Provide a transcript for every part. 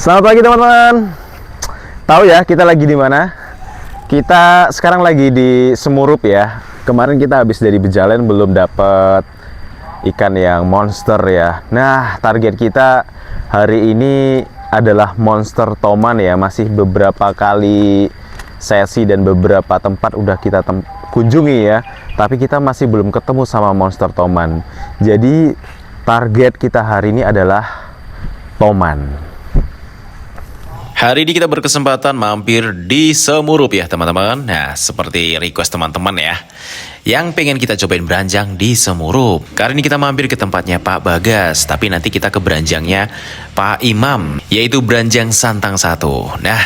Selamat pagi teman-teman. Tahu ya kita lagi di mana? Kita sekarang lagi di Semurup ya. Kemarin kita habis dari Bejalen belum dapet ikan yang monster ya. Nah, target kita hari ini adalah monster toman ya. Masih beberapa kali sesi dan beberapa tempat udah kita kunjungi ya. Tapi kita masih belum ketemu sama monster toman. Jadi target kita hari ini adalah toman. Hari ini kita berkesempatan mampir di Semurup ya teman-teman. Nah, seperti request teman-teman ya, yang pengen kita cobain beranjang di Semurup. Kali ini kita mampir ke tempatnya Pak Bagas, tapi nanti kita ke beranjangnya Pak Imam, yaitu beranjang Santang 1. Nah,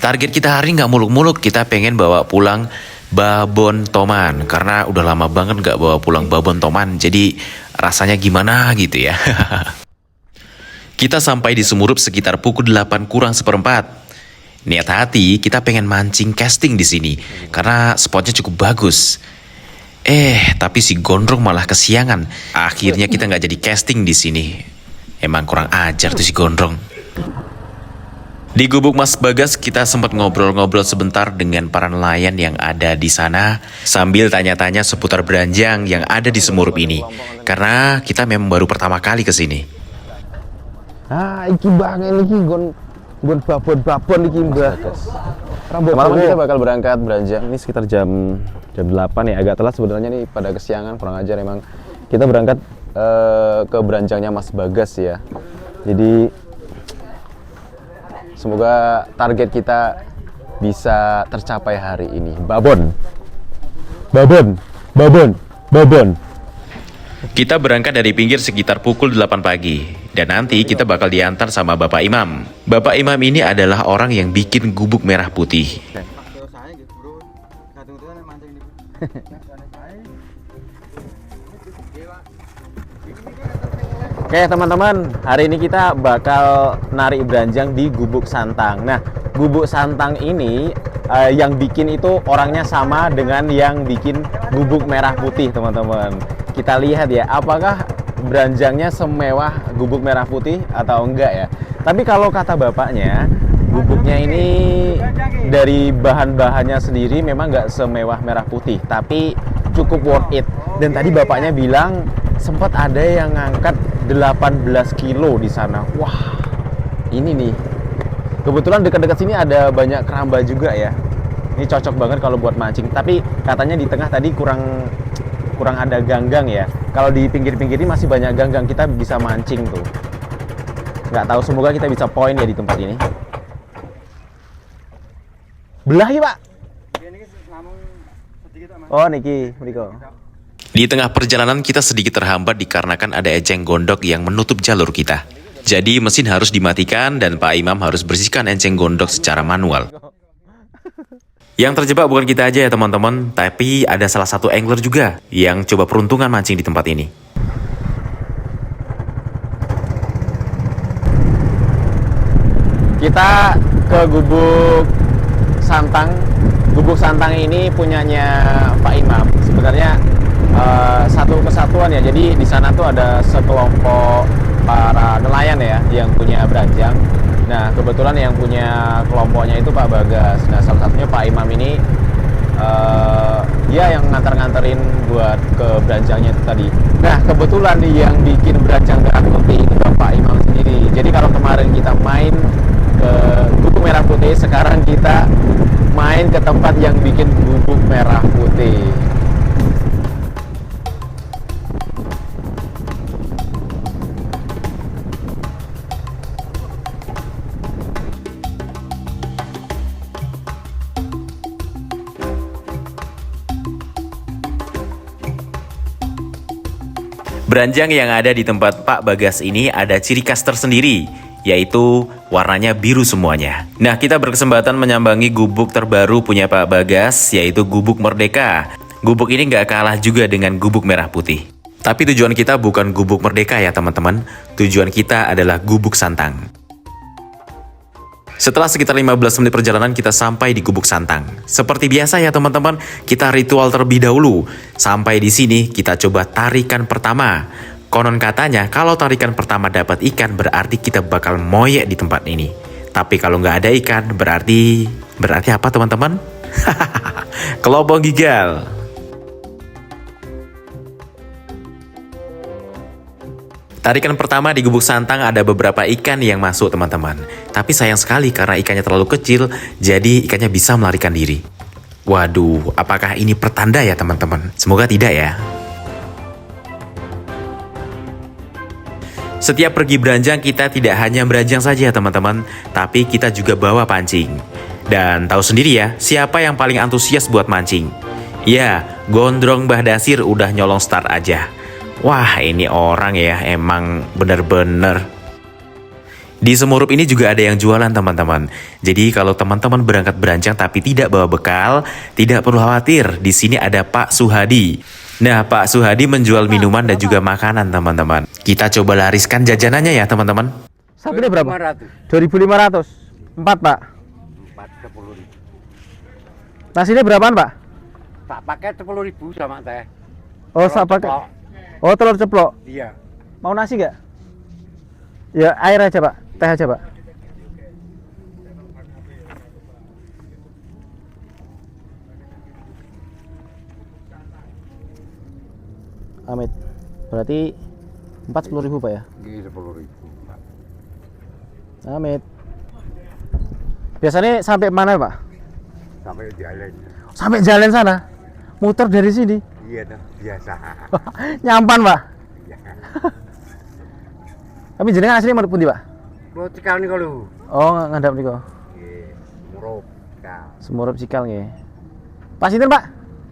target kita hari ini nggak muluk-muluk, kita pengen bawa pulang babon toman. Karena udah lama banget nggak bawa pulang babon toman, jadi rasanya gimana gitu ya. Kita sampai di Semurup sekitar pukul 8 kurang seperempat. Niat hati kita pengen mancing casting di sini karena spotnya cukup bagus. Tapi si Gondrong malah kesiangan. Akhirnya kita nggak jadi casting di sini. Emang kurang ajar tuh si Gondrong. Di gubuk Mas Bagas kita sempat ngobrol-ngobrol sebentar dengan para nelayan yang ada di sana sambil tanya-tanya seputar beranjang yang ada di Semurup ini. Karena kita memang baru pertama kali ke sini. Ah, iki banget iki gon babon iki Mbah. Malam kita bakal berangkat beranjak. Ini sekitar jam 8 ya, agak telat sebenarnya nih, pada kesiangan, kurang ajar emang. Kita berangkat ke beranjangnya Mas Bagas ya. Jadi semoga target kita bisa tercapai hari ini. Babon. Kita berangkat dari pinggir sekitar pukul 8 pagi. Dan nanti kita bakal diantar sama Bapak Imam. Bapak Imam ini adalah orang yang bikin gubuk merah putih. Oke teman-teman, hari ini kita bakal narik beranjang di Gubuk Santang. Nah, Gubuk Santang ini yang bikin itu orangnya sama dengan yang bikin gubuk merah putih teman-teman. Kita lihat ya, apakah beranjangnya semewah gubuk merah putih atau enggak ya. Tapi kalau kata bapaknya, gubuknya ini dari bahan-bahannya sendiri memang nggak semewah merah putih, tapi cukup worth it. Dan tadi bapaknya bilang sempat ada yang ngangkat 18 kilo di sana. Wah, ini nih. Kebetulan dekat-dekat sini ada banyak keramba juga ya. Ini cocok banget kalau buat mancing. Tapi katanya di tengah tadi kurang ada ganggang ya. Kalau di pinggir-pinggir ini masih banyak ganggang, kita bisa mancing tuh. Nggak tahu, semoga kita bisa poin ya di tempat ini. Belah ya Pak. Oh niki, Mriko. Di tengah perjalanan kita sedikit terhambat dikarenakan ada eceng gondok yang menutup jalur kita. Jadi mesin harus dimatikan dan Pak Imam harus bersihkan eceng gondok secara manual. Yang terjebak bukan kita aja ya teman-teman, tapi ada salah satu angler juga yang coba peruntungan mancing di tempat ini. Kita ke Gubuk Santang. Gubuk Santang ini punyanya Pak Imam. Sebenarnya satu kesatuan ya. Jadi di sana tuh ada sekelompok para nelayan ya yang punya beranjang. Nah, kebetulan yang punya kelompoknya itu Pak Bagas. Nah, salah satunya Pak Imam ini dia yang nganter-nganterin buat ke beranjangnya itu tadi. Nah, kebetulan yang bikin beranjang merah putih itu Pak Imam sendiri. Jadi kalau kemarin kita main ke gubuk merah putih, sekarang kita main ke tempat yang bikin gubuk merah putih. Beranjang yang ada di tempat Pak Bagas ini ada ciri khas tersendiri, yaitu warnanya biru semuanya. Nah, kita berkesempatan menyambangi gubuk terbaru punya Pak Bagas, yaitu Gubuk Merdeka. Gubuk ini nggak kalah juga dengan gubuk merah putih. Tapi tujuan kita bukan Gubuk Merdeka ya teman-teman, tujuan kita adalah Gubuk Santang. Setelah sekitar 15 menit perjalanan kita sampai di Gubuk Santang. Seperti biasa ya teman-teman, kita ritual terlebih dahulu. Sampai di sini kita coba tarikan pertama. Konon katanya kalau tarikan pertama dapat ikan berarti kita bakal moyek di tempat ini. Tapi kalau nggak ada ikan, berarti apa teman-teman? Kelobong gigal. Tarikan pertama di gubuk santang ada beberapa ikan yang masuk teman-teman. Tapi sayang sekali karena ikannya terlalu kecil, jadi ikannya bisa melarikan diri. Waduh, apakah ini pertanda ya teman-teman? Semoga tidak ya. Setiap pergi beranjang kita tidak hanya beranjang saja teman-teman, tapi kita juga bawa pancing. Dan tahu sendiri ya, siapa yang paling antusias buat mancing? Ya, Gondrong Mbah Dasir udah nyolong start aja. Wah, ini orang ya, emang bener-bener. Di Semurup ini juga ada yang jualan teman-teman. Jadi kalau teman-teman berangkat beranjang tapi tidak bawa bekal, tidak perlu khawatir. Di sini ada Pak Suhadi. Nah, Pak Suhadi menjual minuman dan juga makanan teman-teman. Kita coba lariskan jajanannya ya teman-teman. Sapinya berapa? 2.500. 4 Pak. 10.000. Nasinya berapaan Pak? Tak pakai 10.000 sama teh. Oh, sak pakai. Oh, telur ceplok. Iya. Mau nasi nggak? Ya, air aja Pak. Teh aja Pak. Amit. Berarti 10.000 Pak ya? Iya 10.000. Pak. Amit. Biasanya sampai mana Pak? Sampai jalan. Sampai jalan sana. Muter dari sini. Iya dah, biasa. Nyampan Pak. Iya. Tapi jenengan asli mau pundi Pak? Lo cikal nih kalau. Oh, ngadap niku. Iya, muruk. Cikal. Semurup Cikal nggih. Pak sinten Pak?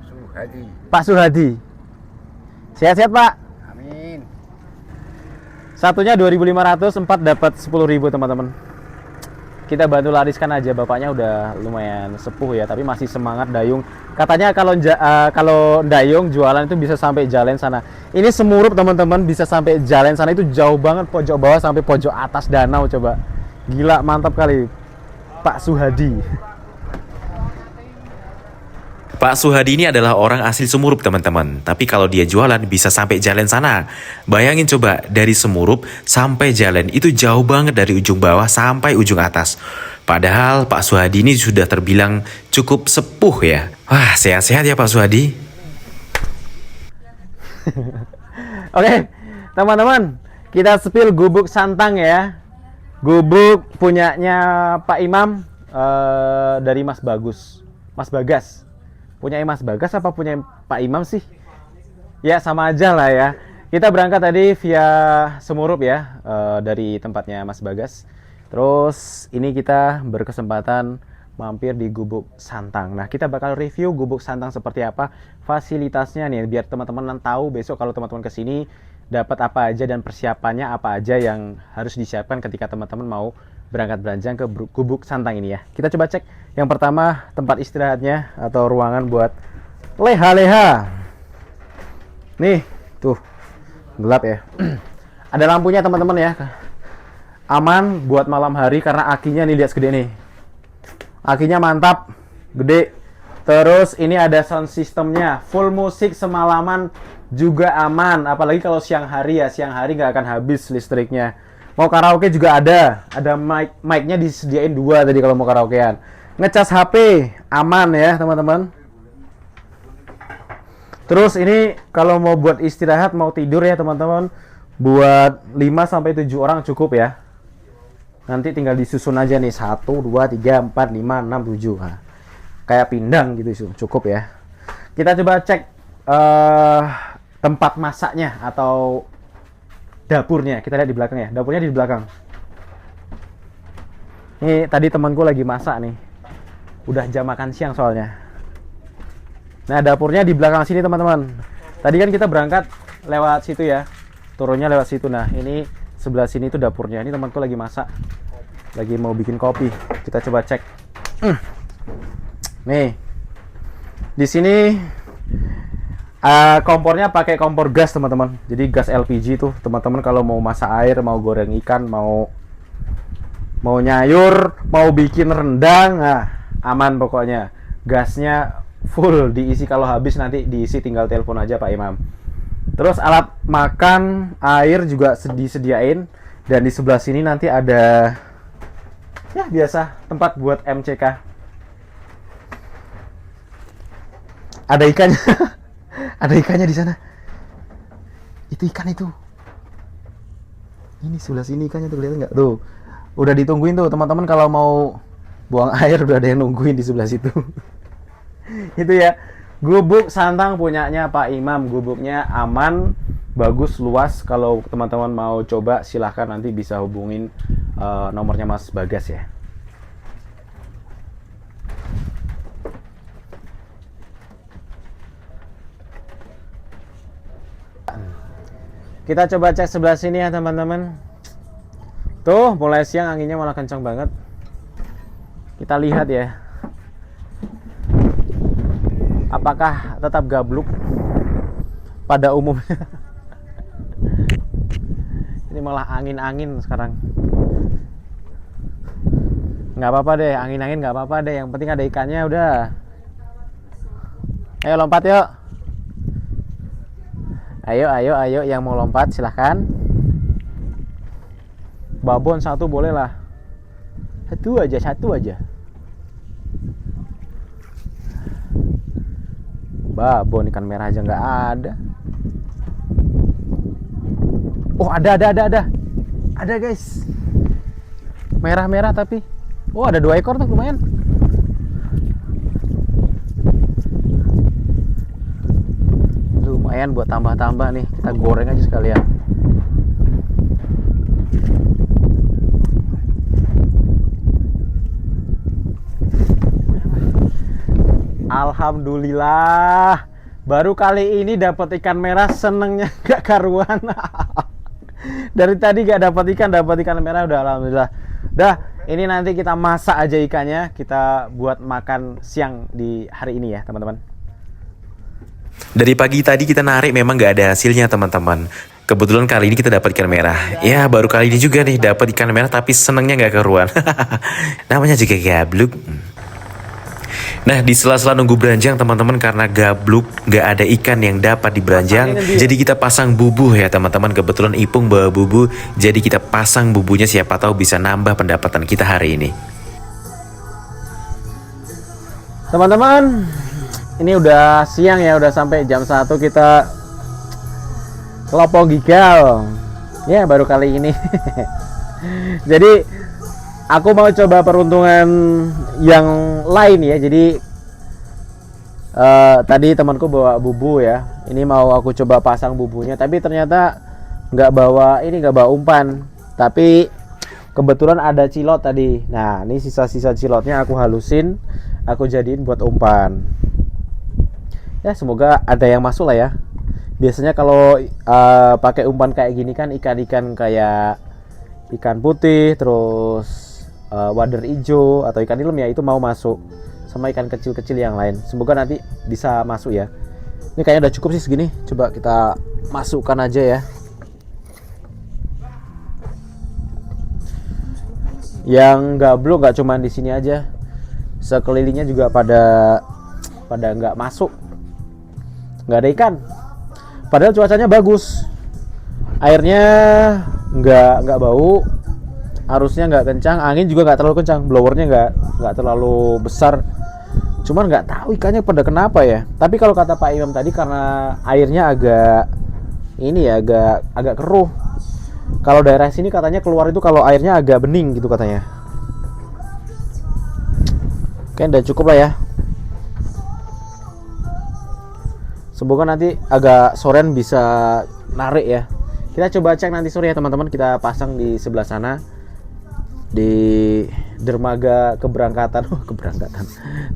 Suhadi. Pak Suhadi. Sehat-sehat Pak. Amin. Satunya 2.500, 4 dapat 10.000 teman-teman. Kita bantu lariskan aja, bapaknya udah lumayan sepuh ya, tapi masih semangat dayung. Katanya kalau dayung jualan itu bisa sampai jalan sana. Ini Semurup teman-teman, bisa sampai jalan sana itu jauh banget, pojok bawah sampai pojok atas danau coba. Gila, mantap kali Pak Suhadi. Pak Suhadi ini adalah orang asli Semurup teman-teman. Tapi kalau dia jualan bisa sampai jalan sana. Bayangin coba, dari Semurup sampai jalan itu jauh banget dari ujung bawah sampai ujung atas. Padahal Pak Suhadi ini sudah terbilang cukup sepuh ya. Wah, sehat-sehat ya Pak Suhadi. Oke, teman-teman, kita spill gubuk santang ya. Gubuk punyanya Pak Imam dari Mas Bagas. Punya Mas Bagas apa punya Pak Imam sih? Ya sama aja lah ya. Kita berangkat tadi via Semurup ya, dari tempatnya Mas Bagas. Terus ini kita berkesempatan mampir di Gubuk Santang. Nah, kita bakal review Gubuk Santang seperti apa, fasilitasnya nih, biar teman-teman tahu besok kalau teman-teman kesini dapat apa aja dan persiapannya apa aja yang harus disiapkan ketika teman-teman mau berangkat beranjang ke Gubuk Santang ini ya. Kita coba cek yang pertama tempat istirahatnya atau ruangan buat leha-leha. Nih, tuh gelap ya. Ada lampunya teman-teman ya. Aman buat malam hari karena akinya nih lihat segede nih. Akinya mantap, gede. Terus ini ada sound systemnya, full musik semalaman juga aman. Apalagi kalau siang hari ya, siang hari nggak akan habis listriknya. Mau karaoke juga ada mic-nya disediain 2 tadi kalau mau karaokean. Ngecas HP aman ya teman-teman. Terus ini kalau mau buat istirahat, mau tidur ya teman-teman, buat 5-7 orang cukup ya. Nanti tinggal disusun aja nih 1, 2, 3, 4, 5, 6, 7. Nah, kayak pindang gitu cukup ya. Kita coba cek tempat masaknya atau dapurnya. Kita lihat di belakang ya. Dapurnya di belakang. Ini tadi temanku lagi masak nih. Udah jam makan siang soalnya. Nah, dapurnya di belakang sini teman-teman. Tadi kan kita berangkat lewat situ ya. Turunnya lewat situ. Nah, ini sebelah sini tuh dapurnya. Ini temanku lagi masak. Lagi mau bikin kopi. Kita coba cek. Nih. Di sini kompornya pakai kompor gas teman-teman. Jadi gas LPG tuh teman-teman kalau mau masak air, mau goreng ikan, mau nyayur, mau bikin rendang, nah aman pokoknya. Gasnya full diisi, kalau habis nanti diisi tinggal telepon aja Pak Imam. Terus alat makan, air juga disediain, dan di sebelah sini nanti ada Ya biasa, tempat buat MCK. Ada ikannya. Ada ikannya di sana. Itu ikan itu. Ini sebelah sini ikannya tuh, kelihatan nggak? Tuh, udah ditungguin tuh teman-teman, kalau mau buang air udah ada yang nungguin di sebelah situ. Itu ya, gubuk santang punyanya Pak Imam. Gubuknya aman, bagus, luas. Kalau teman-teman mau coba silahkan nanti bisa hubungin nomornya Mas Bagas ya. Kita coba cek sebelah sini ya teman-teman. Tuh, mulai siang anginnya malah kencang banget. Kita lihat ya. Apakah tetap gabluk pada umumnya? Ini malah angin-angin sekarang. Nggak apa-apa deh, angin-angin nggak apa-apa deh. Yang penting ada ikannya udah. Ayo lompat yuk. Ayo yang mau lompat silahkan. Babon satu boleh lah. Satu aja. Babon ikan merah aja nggak ada. Oh ada. Ada guys. Merah-merah tapi. Oh ada 2 ekor tuh, lumayan. Lumayan buat tambah-tambah nih. Kita goreng aja sekalian. Alhamdulillah. Baru kali ini dapat ikan merah, senengnya gak karuan. Dari tadi gak dapat ikan merah udah alhamdulillah. Dah, ini nanti kita masak aja ikannya, kita buat makan siang di hari ini ya, teman-teman. Dari pagi tadi kita narik memang gak ada hasilnya teman-teman. Kebetulan kali ini kita dapat ikan merah. Ya baru kali ini juga nih dapat ikan merah tapi senengnya gak keruan. Namanya juga gabluk. Nah di sela-sela nunggu beranjang teman-teman, karena gabluk gak ada ikan yang dapat diberanjang, jadi kita pasang bubuh ya teman-teman. Kebetulan Ipung bawa bubuh, jadi kita pasang bubuhnya, siapa tahu bisa nambah pendapatan kita hari ini. Teman-teman, ini udah siang ya, udah sampai jam 1 kita kelopo gigal. Ya baru kali ini. Jadi aku mau coba peruntungan yang lain ya. Jadi tadi temanku bawa bubu ya. Ini mau aku coba pasang bubunya, tapi ternyata nggak bawa umpan. Tapi kebetulan ada cilot tadi. Nah ini sisa-sisa cilotnya aku halusin, aku jadiin buat umpan. Ya semoga ada yang masuk lah ya. Biasanya kalau pakai umpan kayak gini kan ikan-ikan kayak ikan putih, terus wader hijau atau ikan nilem ya, itu mau masuk sama ikan kecil-kecil yang lain. Semoga nanti bisa masuk ya. Ini kayaknya udah cukup sih segini. Coba kita masukkan aja ya. Yang gablok nggak cuma di sini aja, sekelilingnya juga pada nggak masuk, nggak ada ikan. Padahal cuacanya bagus, airnya nggak bau, arusnya nggak kencang, angin juga nggak terlalu kencang, blowernya nggak terlalu besar. Cuman nggak tahu ikannya pada kenapa ya. Tapi kalau kata Pak Imam tadi karena airnya agak keruh. Kalau daerah sini katanya keluar itu kalau airnya agak bening gitu katanya. Oke, udah cukup lah ya. Semoga nanti agak sorean bisa narik ya. Kita coba cek nanti sore ya teman-teman. Kita pasang di sebelah sana, di dermaga keberangkatan. Keberangkatan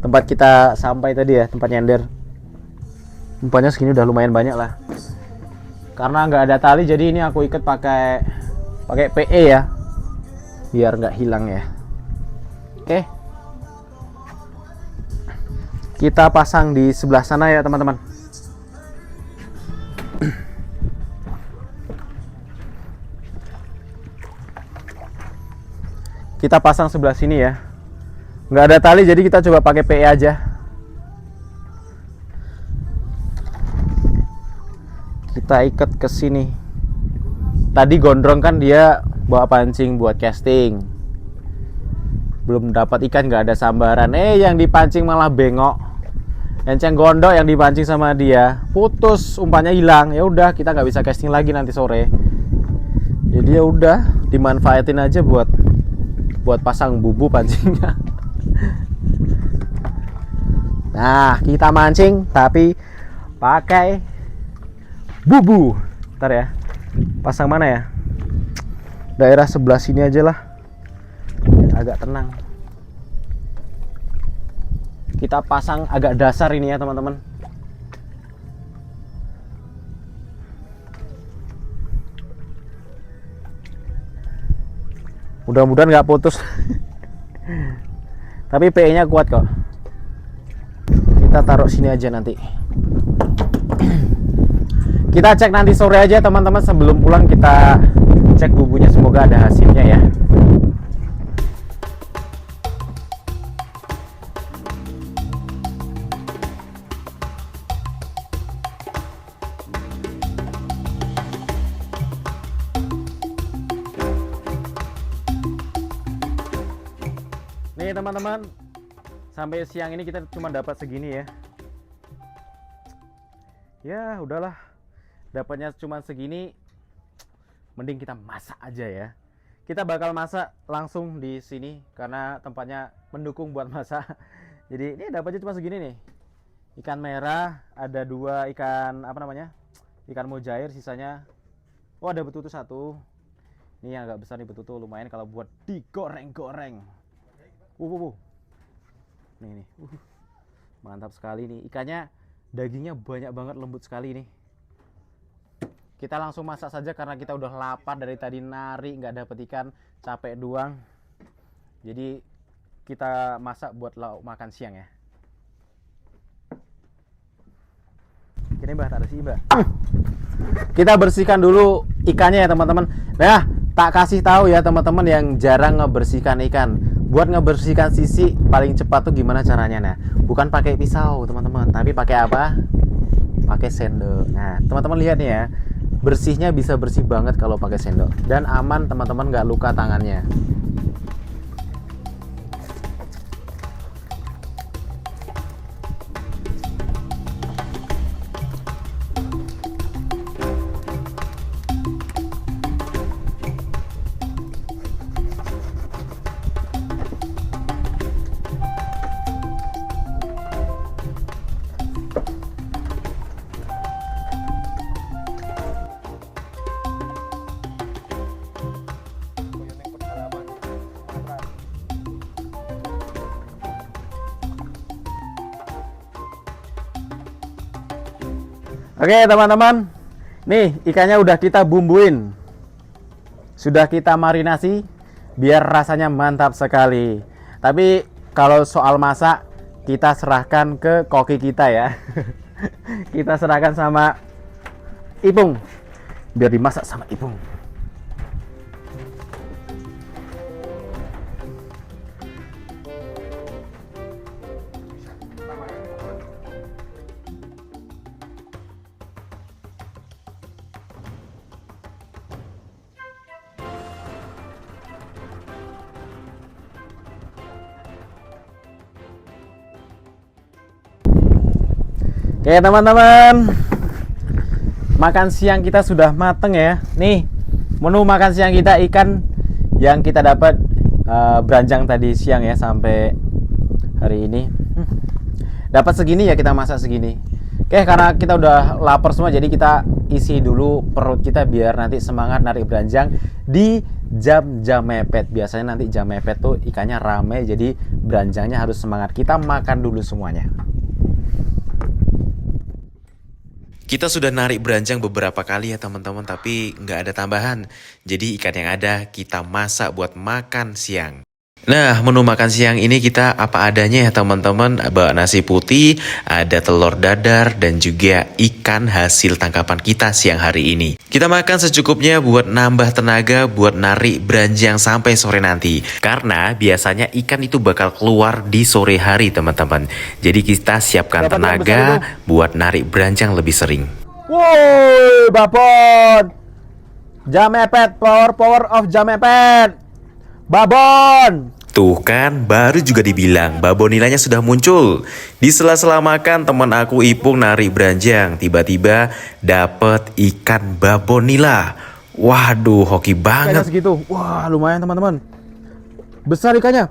tempat kita sampai tadi ya, tempat nyender. Umpannya segini udah lumayan banyak lah. Karena nggak ada tali, jadi ini aku ikat pakai PE ya, biar nggak hilang ya. Oke, kita pasang di sebelah sana ya teman-teman. Kita pasang sebelah sini ya. Nggak ada tali, jadi kita coba pakai PE aja. Kita ikat ke sini. Tadi gondrong kan dia bawa pancing buat casting. belum dapat ikan, nggak ada sambaran. Yang dipancing malah bengok. Enceng gondok yang dipancing sama dia putus, umpannya hilang. Ya udah, kita nggak bisa casting lagi nanti sore. Jadi ya udah, dimanfaatin aja buat pasang bubu pancingnya. Nah, kita mancing tapi pakai bubu. Ntar ya, pasang mana ya? Daerah sebelah sini aja lah, agak tenang. Kita pasang agak dasar ini ya teman-teman. Mudah-mudahan nggak putus. Tapi PE nya kuat kok. Kita taruh sini aja nanti. Kita cek nanti sore aja teman-teman. Sebelum pulang kita cek bubunya, semoga ada hasilnya ya. Nih teman-teman, sampai siang ini kita cuma dapat segini ya. Ya udahlah, dapatnya cuma segini, mending kita masak aja ya. Kita bakal masak langsung di sini karena tempatnya mendukung buat masak. Jadi ini dapatnya cuma segini nih. Ikan merah, ada 2 ikan apa namanya? Ikan mujair, sisanya. Oh, ada betutu 1. Ini yang agak besar nih betutu, lumayan kalau buat digoreng-goreng. Nih. Mantap sekali nih. Ikannya dagingnya banyak banget, lembut sekali nih. Kita langsung masak saja karena kita udah lapar dari tadi nari, nggak dapet ikan, capek doang. Jadi kita masak buat lauk makan siang ya. Ini Mbah, tak ada sih Mbah. Kita bersihkan dulu ikannya ya teman-teman. Nah, tak kasih tahu ya teman-teman yang jarang ngebersihkan ikan. Buat ngebersihkan sisi paling cepat tuh gimana caranya? Nah, bukan pakai pisau teman-teman, tapi pakai apa? Pakai sendok. Nah, teman-teman lihat nih ya, bersihnya bisa bersih banget kalau pakai sendok dan aman teman-teman, nggak luka tangannya. Oke teman-teman, nih ikannya udah kita bumbuin, sudah kita marinasi biar rasanya mantap sekali. Tapi kalau soal masak kita serahkan ke koki kita ya. Kita serahkan sama Ipung biar dimasak sama Ipung. Oke teman-teman, makan siang kita sudah mateng ya. Nih menu makan siang kita, ikan yang kita dapat beranjang tadi siang ya sampai hari ini. Dapat segini ya, kita masak segini. Oke, karena kita udah lapar semua, jadi kita isi dulu perut kita biar nanti semangat narik beranjang di jam-jam mepet. Biasanya nanti jam mepet tuh ikannya rame, jadi beranjangnya harus semangat. Kita makan dulu semuanya. Kita sudah narik beranjang beberapa kali ya teman-teman, tapi nggak ada tambahan. Jadi ikan yang ada kita masak buat makan siang. Nah, menu makan siang ini kita apa adanya ya teman-teman. Bawa nasi putih, ada telur dadar, dan juga ikan hasil tangkapan kita siang hari ini. Kita makan secukupnya buat nambah tenaga buat narik beranjang sampai sore nanti. Karena biasanya ikan itu bakal keluar di sore hari teman-teman. Jadi kita siapkan tenaga buat narik beranjang lebih sering. Woi, babon. Jam mepet, power of jam mepet. Babon. Tuh kan, baru juga dibilang babonilanya sudah muncul. Di sela-sela makan, teman aku Ipung narik beranjang. Tiba-tiba dapet ikan babonila. Waduh, hoki Ikannya banget. segitu. Wah, lumayan teman-teman. Besar ikannya.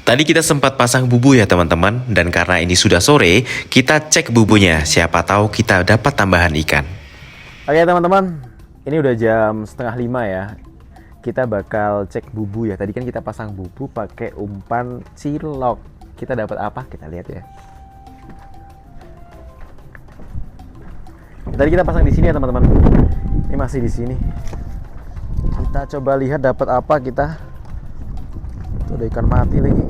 Tadi kita sempat pasang bubu ya teman-teman. Dan karena ini sudah sore, kita cek bubunya. Siapa tahu kita dapat tambahan ikan. Oke teman-teman, ini udah jam 4:30 ya. Kita bakal cek bubu ya. Tadi kan kita pasang bubu pakai umpan cilok. Kita dapat apa? Kita lihat ya. Tadi kita pasang di sini ya teman-teman. Ini masih di sini. Kita coba lihat dapat apa kita. Tuh ada ikan mati lagi.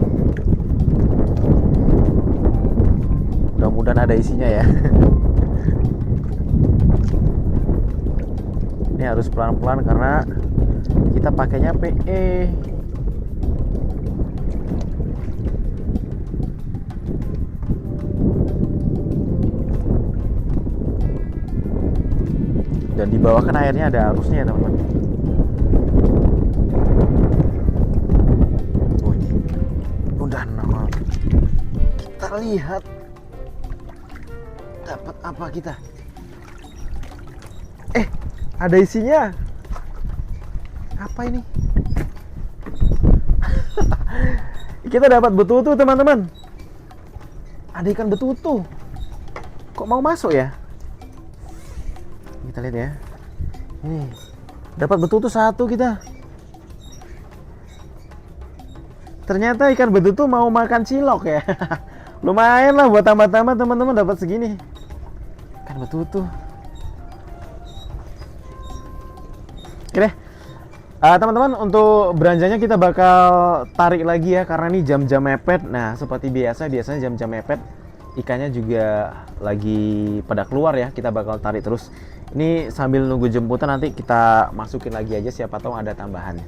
Mudah-mudahan ada isinya ya. Ini harus pelan-pelan karena kita pakainya PE. Dan di bawah kan airnya ada arusnya ya teman-teman. Oh ini udah nongol. Kita lihat dapat apa kita. Ada isinya. Apa ini? Kita dapat betutu teman-teman. Ada ikan betutu. Kok mau masuk ya? Kita lihat ya. Ini dapat betutu satu kita. Ternyata ikan betutu mau makan cilok ya. Lumayan lah buat tambah-tambah teman-teman dapat segini. Ikan betutu. Oke deh. Teman-teman, untuk beranjanya kita bakal tarik lagi ya karena ini jam-jam mepet. Nah, seperti biasanya jam-jam mepet ikannya juga lagi pada keluar ya. Kita bakal tarik terus. Ini sambil nunggu jemputan nanti kita masukin lagi aja, siapa tahu ada tambahan.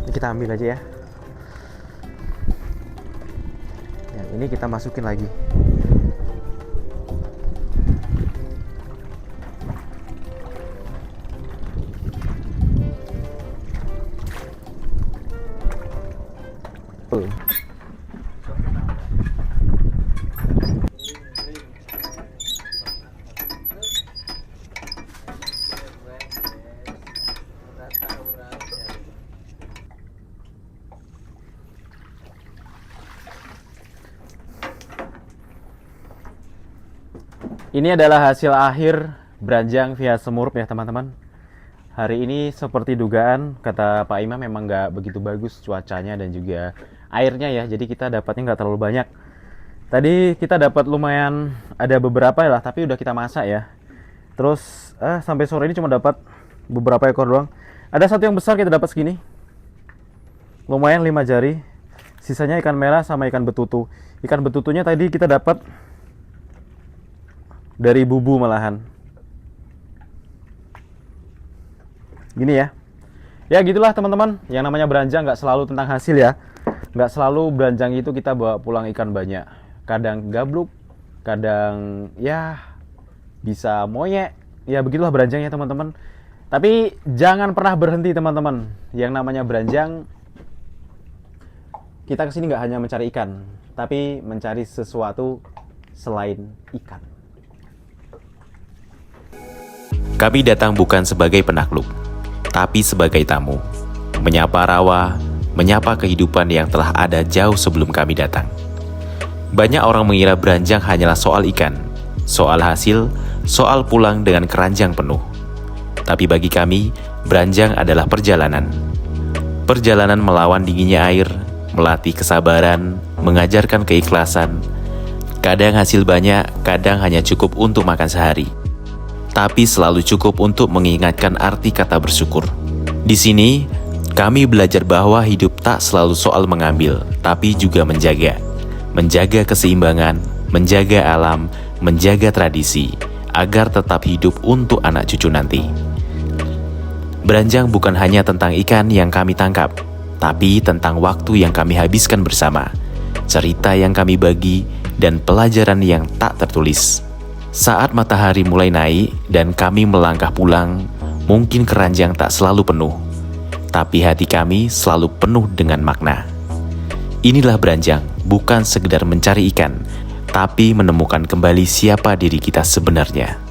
Ini kita ambil aja ya. Yang ini kita masukin lagi. Ini adalah hasil akhir beranjang via Semurup ya teman-teman. Hari ini seperti dugaan, kata Pak Imam memang nggak begitu bagus cuacanya dan juga airnya ya. Jadi kita dapatnya nggak terlalu banyak. Tadi kita dapat lumayan, ada beberapa lah, tapi udah kita masak ya. Terus sampai sore ini cuma dapat beberapa ekor doang. Ada satu yang besar kita dapat segini. Lumayan 5 jari. Sisanya ikan merah sama ikan betutu. Ikan betutunya tadi kita dapat dari bubu malahan. Gini ya. Ya gitulah teman-teman. Yang namanya beranjang nggak selalu tentang hasil ya. Nggak selalu beranjang itu kita bawa pulang ikan banyak. Kadang gabluk, kadang ya bisa monyet. Ya begitulah beranjang ya teman-teman. Tapi jangan pernah berhenti teman-teman. Yang namanya beranjang, kita kesini nggak hanya mencari ikan, tapi mencari sesuatu selain ikan. Kami datang bukan sebagai penakluk, tapi sebagai tamu. Menyapa rawa, menyapa kehidupan yang telah ada jauh sebelum kami datang. Banyak orang mengira beranjang hanyalah soal ikan, soal hasil, soal pulang dengan keranjang penuh. Tapi bagi kami, beranjang adalah perjalanan. Perjalanan melawan dinginnya air, melatih kesabaran, mengajarkan keikhlasan. Kadang hasil banyak, kadang hanya cukup untuk makan sehari. Tapi selalu cukup untuk mengingatkan arti kata bersyukur. Di sini, kami belajar bahwa hidup tak selalu soal mengambil, tapi juga menjaga. Menjaga keseimbangan, menjaga alam, menjaga tradisi, agar tetap hidup untuk anak cucu nanti. Beranjang bukan hanya tentang ikan yang kami tangkap, tapi tentang waktu yang kami habiskan bersama, cerita yang kami bagi, dan pelajaran yang tak tertulis. Saat matahari mulai naik dan kami melangkah pulang, mungkin keranjang tak selalu penuh, tapi hati kami selalu penuh dengan makna. Inilah beranjang, bukan sekedar mencari ikan, tapi menemukan kembali siapa diri kita sebenarnya.